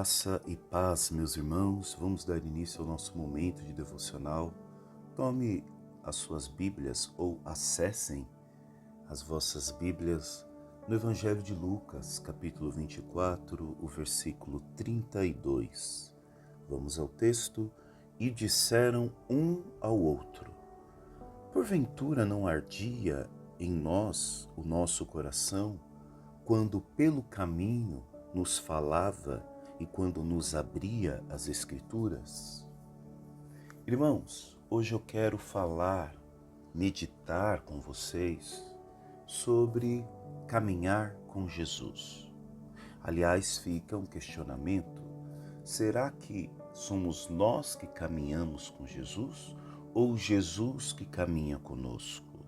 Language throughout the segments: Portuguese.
Graça e paz, meus irmãos. Vamos dar início ao nosso momento de devocional. Tome as suas Bíblias ou acessem as vossas Bíblias no Evangelho de Lucas, capítulo 24, o versículo 32. Vamos ao texto. E disseram um ao outro: porventura não ardia em nós o nosso coração, quando pelo caminho nos falava e quando nos abria as Escrituras? Irmãos, hoje eu quero meditar com vocês sobre caminhar com Jesus. Aliás, fica um questionamento: será que somos nós que caminhamos com Jesus ou Jesus que caminha conosco?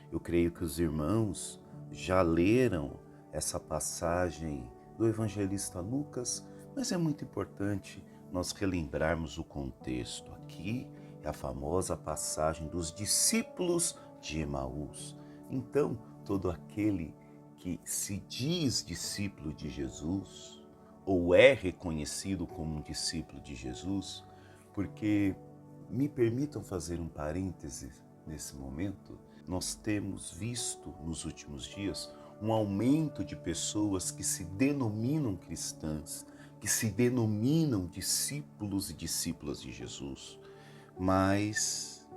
Eu creio que os irmãos já leram essa passagem do evangelista Lucas, mas é muito importante nós relembrarmos o contexto. Aqui é a famosa passagem dos discípulos de Emaús. Então, todo aquele que se diz discípulo de Jesus, ou é reconhecido como um discípulo de Jesus, porque, me permitam fazer um parêntese nesse momento, nós temos visto nos últimos dias um aumento de pessoas que se denominam cristãs, que se denominam discípulos e discípulas de Jesus, mas,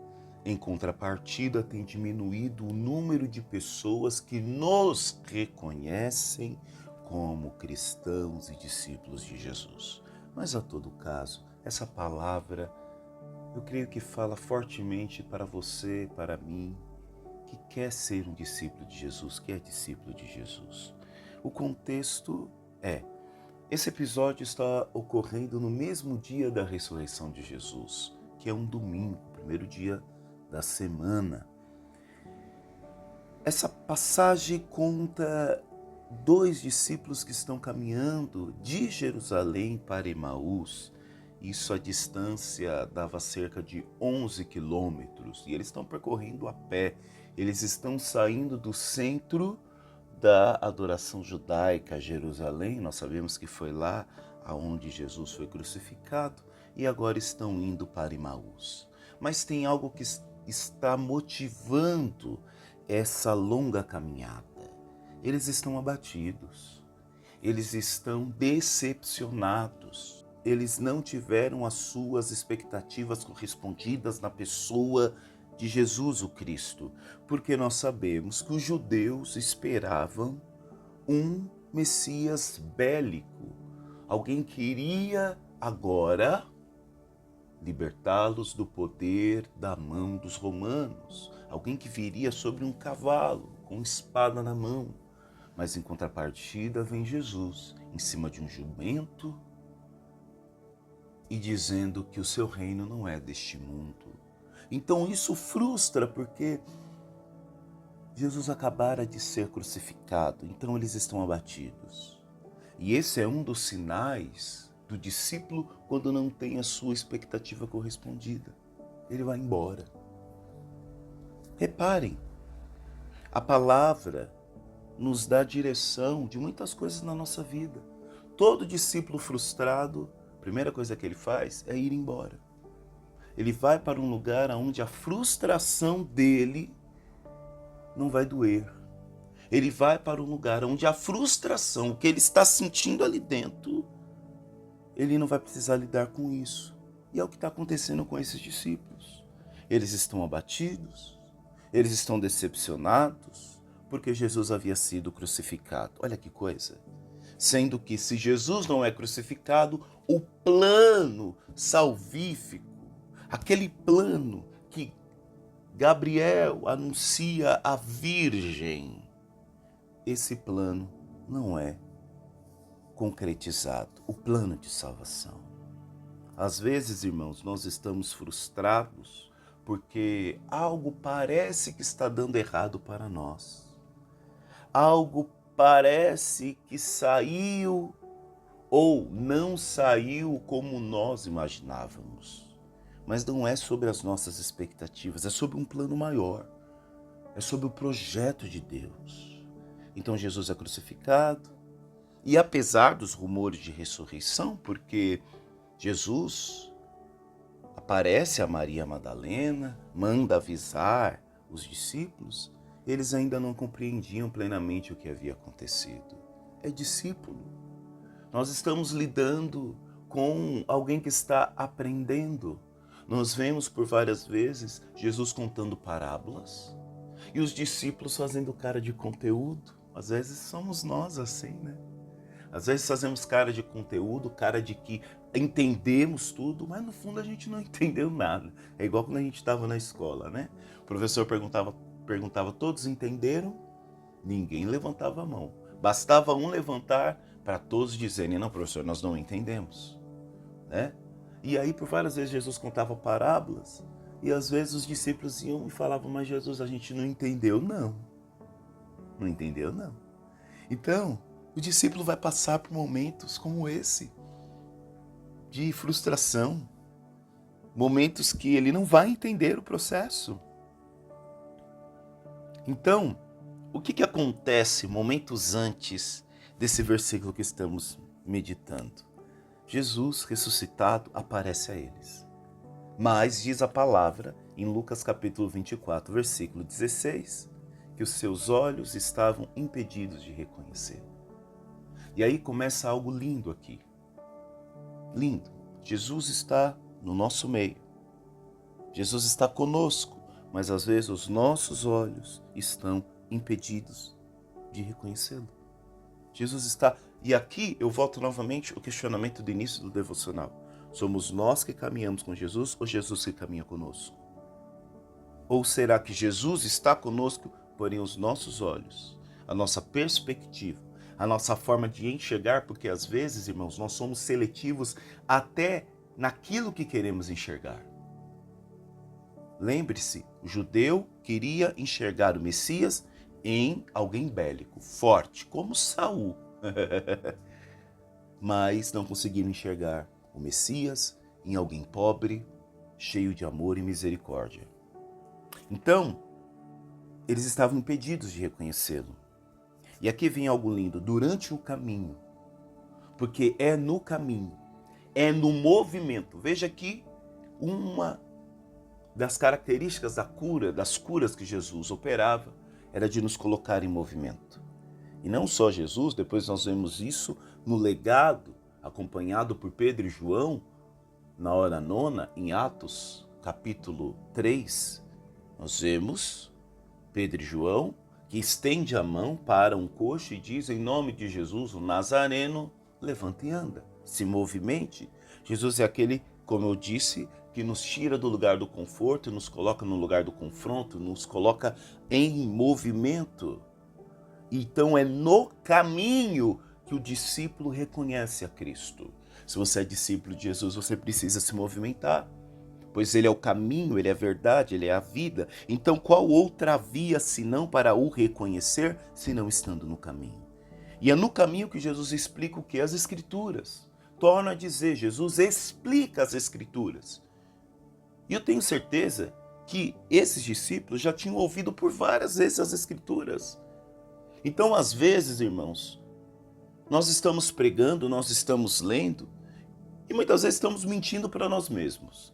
em contrapartida, tem diminuído o número de pessoas que nos reconhecem como cristãos e discípulos de Jesus. Mas, a todo caso, essa palavra, eu creio que fala fortemente para você, para mim, que quer ser um discípulo de Jesus, que é discípulo de Jesus. O contexto é: esse episódio está ocorrendo no mesmo dia da ressurreição de Jesus, que é um domingo, primeiro dia da semana. Essa passagem conta dois discípulos que estão caminhando de Jerusalém para Emaús. Isso, a distância dava cerca de 11 quilômetros e eles estão percorrendo a pé. Eles estão saindo do centro da adoração judaica, Jerusalém. Nós sabemos que foi lá aonde Jesus foi crucificado, e agora estão indo para Emaús. Mas tem algo que está motivando essa longa caminhada. Eles estão abatidos, eles estão decepcionados, eles não tiveram as suas expectativas correspondidas na pessoa de Jesus o Cristo, porque nós sabemos que os judeus esperavam um Messias bélico, alguém que iria agora libertá-los do poder da mão dos romanos, alguém que viria sobre um cavalo, com espada na mão. Mas em contrapartida vem Jesus em cima de um jumento e dizendo que o seu reino não é deste mundo. Então isso frustra, porque Jesus acabara de ser crucificado, então eles estão abatidos. E esse é um dos sinais do discípulo quando não tem a sua expectativa correspondida. Ele vai embora. Reparem, a palavra nos dá direção de muitas coisas na nossa vida. Todo discípulo frustrado, a primeira coisa que ele faz é ir embora. Ele vai para um lugar onde a frustração dele não vai doer. Ele vai para um lugar onde a frustração, o que ele está sentindo ali dentro, ele não vai precisar lidar com isso. E é o que está acontecendo com esses discípulos. Eles estão abatidos, eles estão decepcionados, porque Jesus havia sido crucificado. Olha que coisa. Sendo que, se Jesus não é crucificado, o plano salvífico, aquele plano que Gabriel anuncia à Virgem, esse plano não é concretizado, o plano de salvação. Às vezes, irmãos, nós estamos frustrados porque algo parece que está dando errado para nós. Algo parece que saiu ou não saiu como nós imaginávamos. Mas não é sobre as nossas expectativas, é sobre um plano maior. É sobre o projeto de Deus. Então Jesus é crucificado, E apesar dos rumores de ressurreição, porque Jesus aparece a Maria Madalena, manda avisar os discípulos, eles ainda não compreendiam plenamente o que havia acontecido. É discípulo. Nós estamos lidando com alguém que está aprendendo. Nós vemos por várias vezes Jesus contando parábolas e os discípulos fazendo cara de conteúdo. Às vezes somos nós assim, né? Às vezes fazemos cara de conteúdo, cara de que entendemos tudo, mas no fundo a gente não entendeu nada. É igual quando a gente estava na escola, né? O professor perguntava, todos entenderam? Ninguém levantava a mão. Bastava um levantar para todos dizerem, não, professor, nós não entendemos, né? E aí por várias vezes Jesus contava parábolas e às vezes os discípulos iam e falavam, mas Jesus, a gente não entendeu, não. Não entendeu, não. Então, o discípulo vai passar por momentos como esse, de frustração, momentos que ele não vai entender o processo. Então, o que acontece momentos antes desse versículo que estamos meditando? Jesus ressuscitado aparece a eles. Mas diz a palavra em Lucas capítulo 24, versículo 16, que os seus olhos estavam impedidos de reconhecer. E aí começa algo lindo aqui. Lindo. Jesus está no nosso meio. Jesus está conosco, mas às vezes os nossos olhos estão impedidos de reconhecê-lo. Jesus está... E aqui eu volto novamente ao questionamento do início do devocional. Somos nós que caminhamos com Jesus ou Jesus que caminha conosco? Ou será que Jesus está conosco, porém os nossos olhos, a nossa perspectiva, a nossa forma de enxergar, porque às vezes, irmãos, nós somos seletivos até naquilo que queremos enxergar. Lembre-se, o judeu queria enxergar o Messias em alguém bélico, forte, como Saul. Mas não conseguiram enxergar o Messias em alguém pobre, cheio de amor e misericórdia. Então, eles estavam impedidos de reconhecê-lo. E aqui vem algo lindo, durante o caminho, porque é no caminho, é no movimento. Veja aqui uma das características das curas que Jesus operava, era de nos colocar em movimento. E não só Jesus, depois nós vemos isso no legado, acompanhado por Pedro e João, na hora nona, em Atos, capítulo 3, nós vemos Pedro e João, que estende a mão para um coxo e diz, em nome de Jesus, o Nazareno, levanta e anda, se movimente. Jesus é aquele, como eu disse, que nos tira do lugar do conforto, nos coloca no lugar do confronto, nos coloca em movimento. Então é no caminho que o discípulo reconhece a Cristo. Se você é discípulo de Jesus, você precisa se movimentar, pois ele é o caminho, ele é a verdade, ele é a vida. Então qual outra via senão para o reconhecer, senão estando no caminho? E é no caminho que Jesus explica o que? As Escrituras. Torna a dizer, Jesus explica as Escrituras. E eu tenho certeza que esses discípulos já tinham ouvido por várias vezes as Escrituras. Então, às vezes, irmãos, nós estamos pregando, nós estamos lendo, e muitas vezes estamos mentindo para nós mesmos.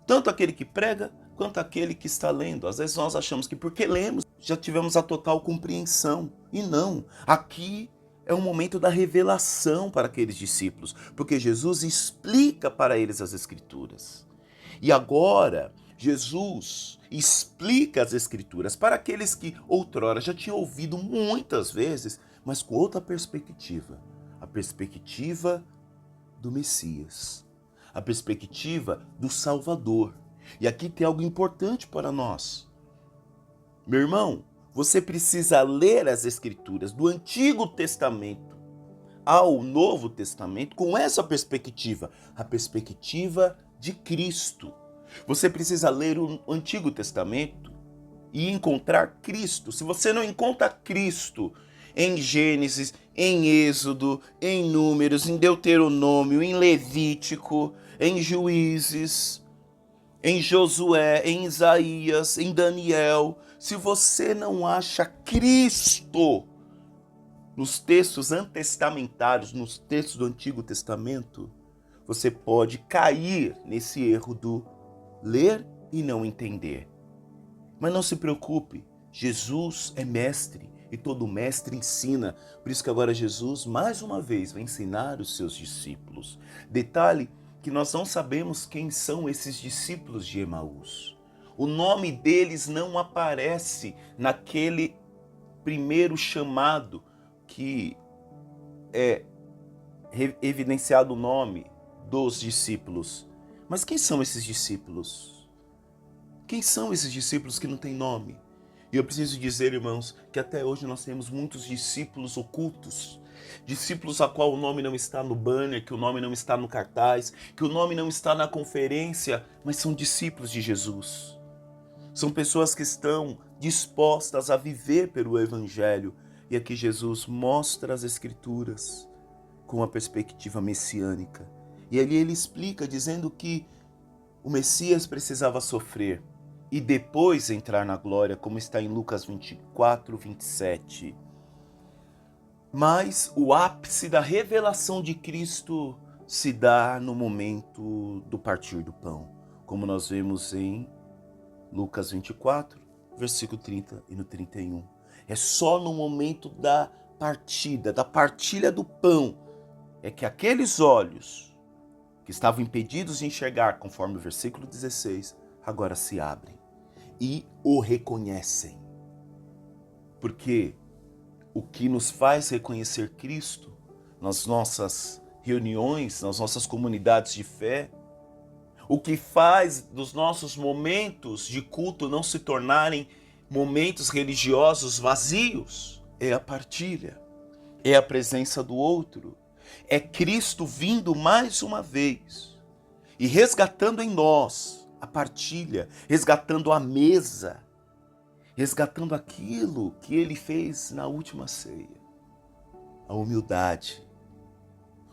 Tanto aquele que prega, quanto aquele que está lendo. Às vezes nós achamos que porque lemos, já tivemos a total compreensão. E não, aqui é um momento da revelação para aqueles discípulos, porque Jesus explica para eles as Escrituras. E agora, Jesus explica as Escrituras para aqueles que outrora já tinham ouvido muitas vezes, mas com outra perspectiva. A perspectiva do Messias. A perspectiva do Salvador. E aqui tem algo importante para nós. Meu irmão, você precisa ler as Escrituras do Antigo Testamento ao Novo Testamento com essa perspectiva, a perspectiva de Cristo. Você precisa ler o Antigo Testamento e encontrar Cristo. Se você não encontra Cristo em Gênesis, em Êxodo, em Números, em Deuteronômio, em Levítico, em Juízes, em Josué, em Isaías, em Daniel, se você não acha Cristo nos textos antestamentários, nos textos do Antigo Testamento, você pode cair nesse erro do ler e não entender. Mas não se preocupe, Jesus é mestre e todo mestre ensina. Por isso que agora Jesus, mais uma vez, vai ensinar os seus discípulos. Detalhe que nós não sabemos quem são esses discípulos de Emaús. O nome deles não aparece naquele primeiro chamado que é evidenciado o nome dos discípulos. Mas quem são esses discípulos? Quem são esses discípulos que não têm nome? E eu preciso dizer, irmãos, que até hoje nós temos muitos discípulos ocultos. Discípulos a qual o nome não está no banner, que o nome não está no cartaz, que o nome não está na conferência, mas são discípulos de Jesus. São pessoas que estão dispostas a viver pelo Evangelho. E aqui Jesus mostra as Escrituras com uma perspectiva messiânica. E ali ele explica dizendo que o Messias precisava sofrer e depois entrar na glória, como está em Lucas 24, 27. Mas o ápice da revelação de Cristo se dá no momento do partir do pão, como nós vemos em Lucas 24, versículo 30 e no 31. É só no momento da partida, da partilha do pão, é que aqueles olhos que estavam impedidos de enxergar, conforme o versículo 16, agora se abrem e o reconhecem. Porque o que nos faz reconhecer Cristo nas nossas reuniões, nas nossas comunidades de fé, o que faz dos nossos momentos de culto não se tornarem momentos religiosos vazios, é a partilha, é a presença do outro, é Cristo vindo mais uma vez e resgatando em nós a partilha, resgatando a mesa, resgatando aquilo que ele fez na última ceia, a humildade,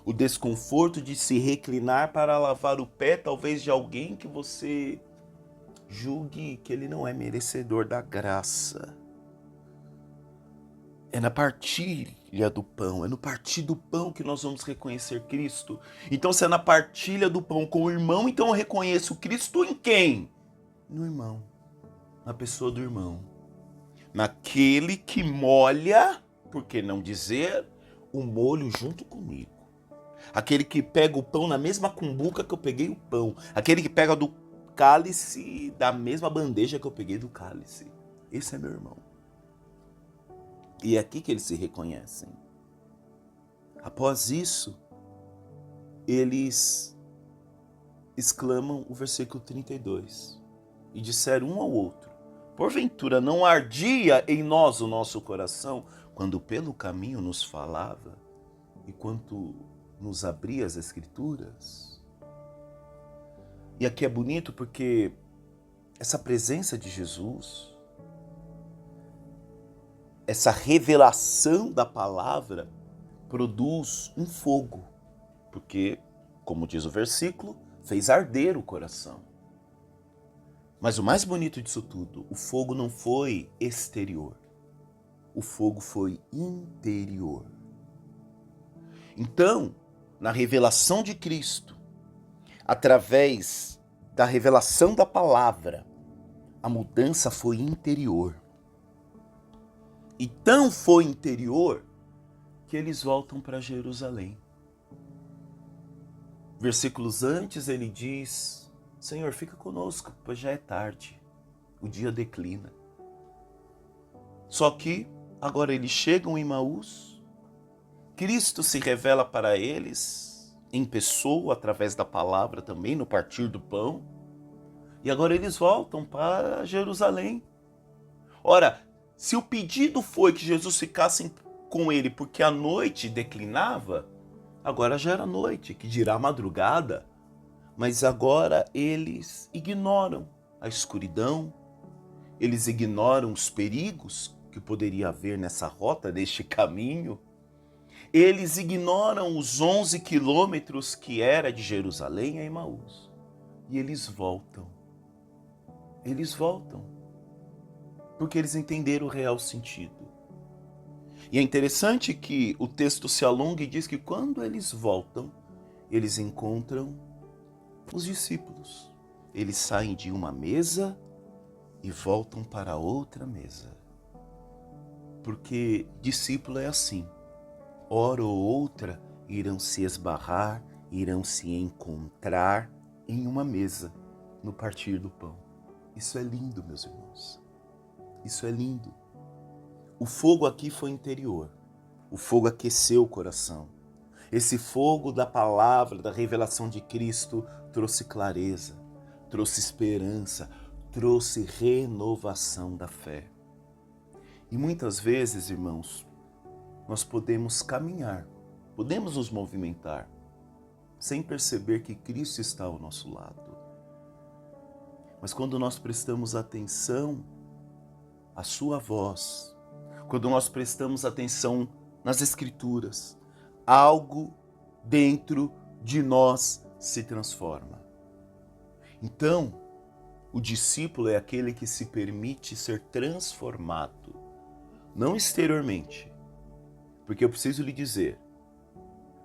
o desconforto de se reclinar para lavar o pé, talvez de alguém que você julgue que ele não é merecedor da graça. É na partilha do pão, é no partir do pão que nós vamos reconhecer Cristo. Então, se é na partilha do pão com o irmão, então eu reconheço Cristo em quem? No irmão, na pessoa do irmão. Naquele que molha, por que não dizer, o molho junto comigo. Aquele que pega o pão na mesma cumbuca que eu peguei o pão. Aquele que pega do cálice da mesma bandeja que eu peguei do cálice. Esse é meu irmão. E é aqui que eles se reconhecem. Após isso, eles exclamam o versículo 32. E disseram um ao outro: porventura não ardia em nós o nosso coração, quando pelo caminho nos falava, e quando nos abria as Escrituras? E aqui é bonito porque essa presença de Jesus, essa revelação da palavra, produz um fogo, porque, como diz o versículo, fez arder o coração. Mas o mais bonito disso tudo, o fogo não foi exterior, o fogo foi interior. Então, na revelação de Cristo, através da revelação da palavra, a mudança foi interior. E tão foi interior que eles voltam para Jerusalém. Versículos antes ele diz: Senhor, fica conosco, pois já é tarde, o dia declina. Só que agora eles chegam em Emaús, Cristo se revela para eles em pessoa, através da palavra também, no partir do pão, e agora eles voltam para Jerusalém. Ora, se o pedido foi que Jesus ficasse com ele porque a noite declinava, agora já era noite, que dirá madrugada. Mas agora eles ignoram a escuridão, eles ignoram os perigos que poderia haver nessa rota, neste caminho. Eles ignoram os 11 quilômetros que era de Jerusalém a Emaús. E eles voltam. Eles voltam. Porque eles entenderam o real sentido. E é interessante que o texto se alonga e diz que quando eles voltam, eles encontram os discípulos. Eles saem de uma mesa e voltam para outra mesa. Porque discípulo é assim. Hora ou outra irão se esbarrar, irão se encontrar em uma mesa, no partir do pão. Isso é lindo, meus irmãos. Isso é lindo. O fogo aqui foi interior. O fogo aqueceu o coração. Esse fogo da palavra, da revelação de Cristo, trouxe clareza, trouxe esperança, trouxe renovação da fé. E muitas vezes, irmãos, nós podemos caminhar, podemos nos movimentar, sem perceber que Cristo está ao nosso lado. Mas quando nós prestamos atenção à sua voz, quando nós prestamos atenção nas Escrituras, algo dentro de nós se transforma. Então, o discípulo é aquele que se permite ser transformado, não exteriormente, porque eu preciso lhe dizer,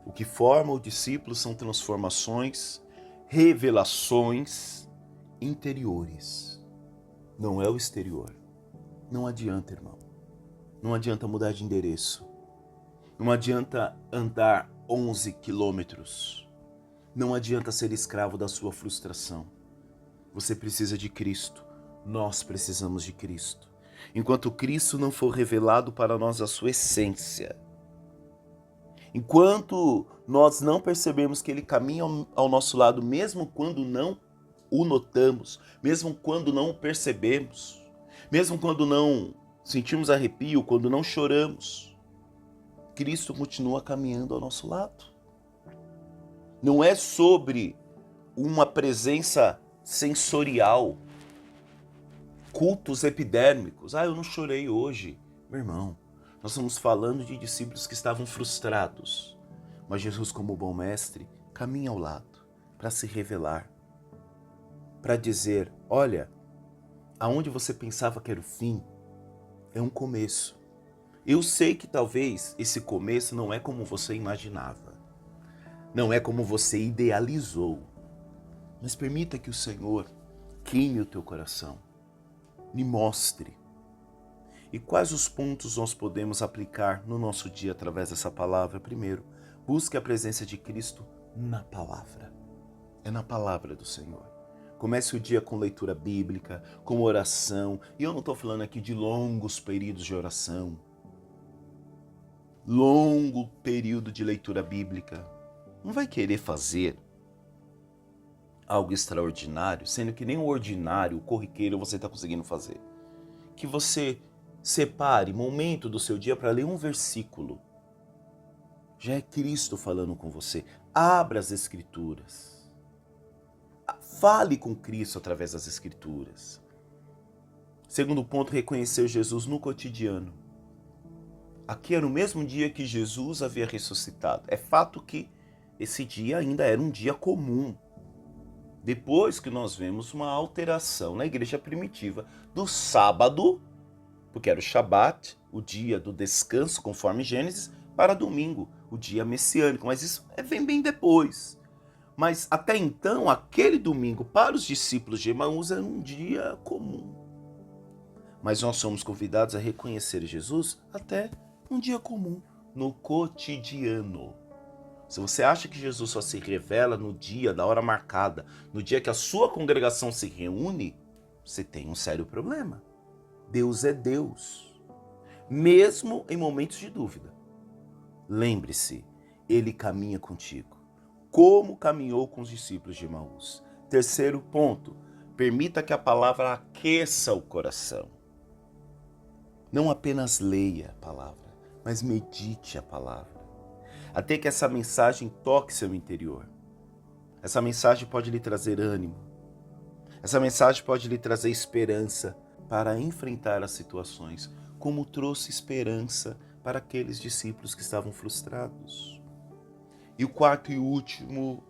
o que forma o discípulo são transformações, revelações interiores, não é o exterior. Não adianta, irmão. Não adianta mudar de endereço. Não adianta andar 11 quilômetros. Não adianta ser escravo da sua frustração. Você precisa de Cristo. Nós precisamos de Cristo. Enquanto Cristo não for revelado para nós a sua essência, enquanto nós não percebemos que Ele caminha ao nosso lado, mesmo quando não o notamos, mesmo quando não o percebemos, mesmo quando não sentimos arrepio, quando não choramos, Cristo continua caminhando ao nosso lado. Não é sobre uma presença sensorial, cultos epidérmicos. Eu não chorei hoje. Meu irmão, nós estamos falando de discípulos que estavam frustrados. Mas Jesus, como bom mestre, caminha ao lado para se revelar, para dizer, olha, aonde você pensava que era o fim, é um começo. Eu sei que talvez esse começo não é como você imaginava, não é como você idealizou, mas permita que o Senhor queime o teu coração, me mostre. E quais os pontos nós podemos aplicar no nosso dia através dessa palavra? Primeiro, busque a presença de Cristo na palavra. É na palavra do Senhor. Comece o dia com leitura bíblica, com oração. E eu não estou falando aqui de longos períodos de oração. Longo período de leitura bíblica. Não vai querer fazer algo extraordinário, sendo que nem o ordinário, o corriqueiro você está conseguindo fazer. Que você separe momento do seu dia para ler um versículo. Já é Cristo falando com você. Abra as Escrituras. Fale com Cristo através das Escrituras. Segundo ponto, reconhecer Jesus no cotidiano. Aqui era o mesmo dia que Jesus havia ressuscitado. É fato que esse dia ainda era um dia comum. Depois que nós vemos uma alteração na igreja primitiva do sábado, porque era o Shabat, o dia do descanso, conforme Gênesis, para domingo, o dia messiânico. Mas isso vem bem depois. Mas até então, aquele domingo para os discípulos de Emaús era um dia comum. Mas nós somos convidados a reconhecer Jesus até um dia comum, no cotidiano. Se você acha que Jesus só se revela no dia, da hora marcada, no dia que a sua congregação se reúne, você tem um sério problema. Deus é Deus, mesmo em momentos de dúvida. Lembre-se, Ele caminha contigo, como caminhou com os discípulos de Emaús. Terceiro ponto, permita que a palavra aqueça o coração. Não apenas leia a palavra, mas medite a palavra. Até que essa mensagem toque seu interior. Essa mensagem pode lhe trazer ânimo. Essa mensagem pode lhe trazer esperança para enfrentar as situações, como trouxe esperança para aqueles discípulos que estavam frustrados. E o quarto e último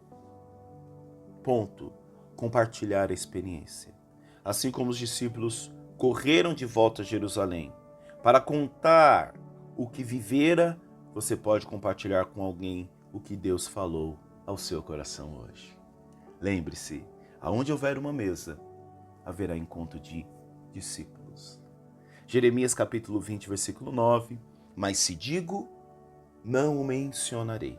ponto, compartilhar a experiência. Assim como os discípulos correram de volta a Jerusalém para contar o que vivera, você pode compartilhar com alguém o que Deus falou ao seu coração hoje. Lembre-se, aonde houver uma mesa, haverá encontro de discípulos. Jeremias capítulo 20, versículo 9. Mas se digo, não o mencionarei,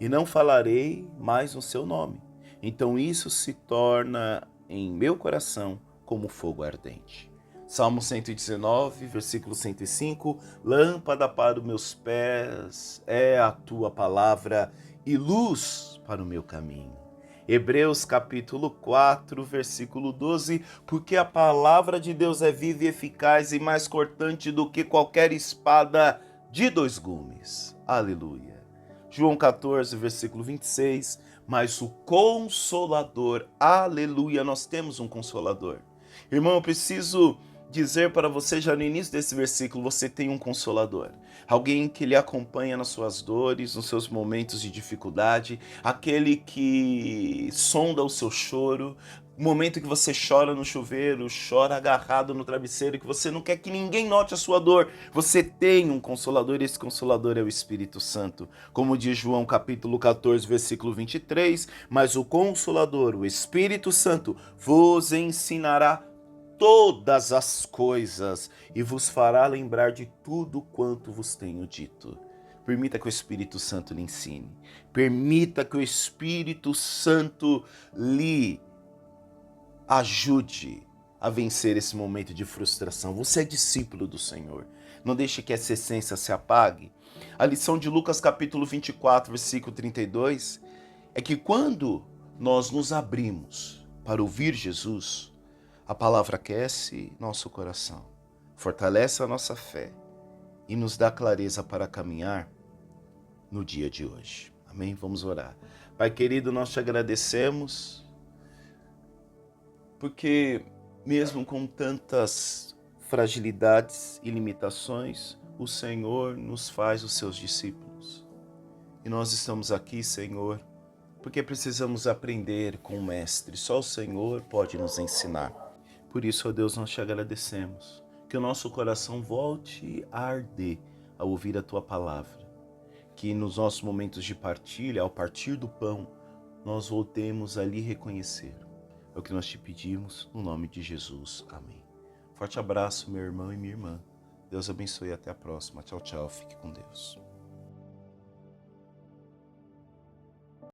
e não falarei mais no seu nome. Então isso se torna em meu coração como fogo ardente. Salmo 119, versículo 105. Lâmpada para os meus pés é a tua palavra e luz para o meu caminho. Hebreus capítulo 4, versículo 12, porque a palavra de Deus é viva e eficaz e mais cortante do que qualquer espada de dois gumes. Aleluia. João 14, versículo 26, mas o Consolador, aleluia, nós temos um Consolador. Irmão, eu preciso dizer para você já no início desse versículo, você tem um Consolador. Alguém que lhe acompanha nas suas dores, nos seus momentos de dificuldade, aquele que sonda o seu choro, o momento que você chora no chuveiro, chora agarrado no travesseiro, que você não quer que ninguém note a sua dor. Você tem um Consolador e esse Consolador é o Espírito Santo. Como diz João capítulo 14, versículo 23, mas o Consolador, o Espírito Santo, vos ensinará todas as coisas e vos fará lembrar de tudo quanto vos tenho dito. Permita que o Espírito Santo lhe ensine. Permita que o Espírito Santo lhe ajude a vencer esse momento de frustração. Você é discípulo do Senhor. Não deixe que essa essência se apague. A lição de Lucas capítulo 24, versículo 32, é que quando nós nos abrimos para ouvir Jesus, a palavra aquece nosso coração, fortalece a nossa fé e nos dá clareza para caminhar no dia de hoje. Amém? Vamos orar. Pai querido, nós te agradecemos, porque mesmo com tantas fragilidades e limitações, o Senhor nos faz os seus discípulos. E nós estamos aqui, Senhor, porque precisamos aprender com o Mestre. Só o Senhor pode nos ensinar. Por isso, ó Deus, nós te agradecemos. Que o nosso coração volte a arder ao ouvir a tua palavra. Que nos nossos momentos de partilha, ao partir do pão, nós voltemos a lhe reconhecer. É o que nós te pedimos, no nome de Jesus. Amém. Forte abraço, meu irmão e minha irmã. Deus abençoe e até a próxima. Tchau, tchau. Fique com Deus.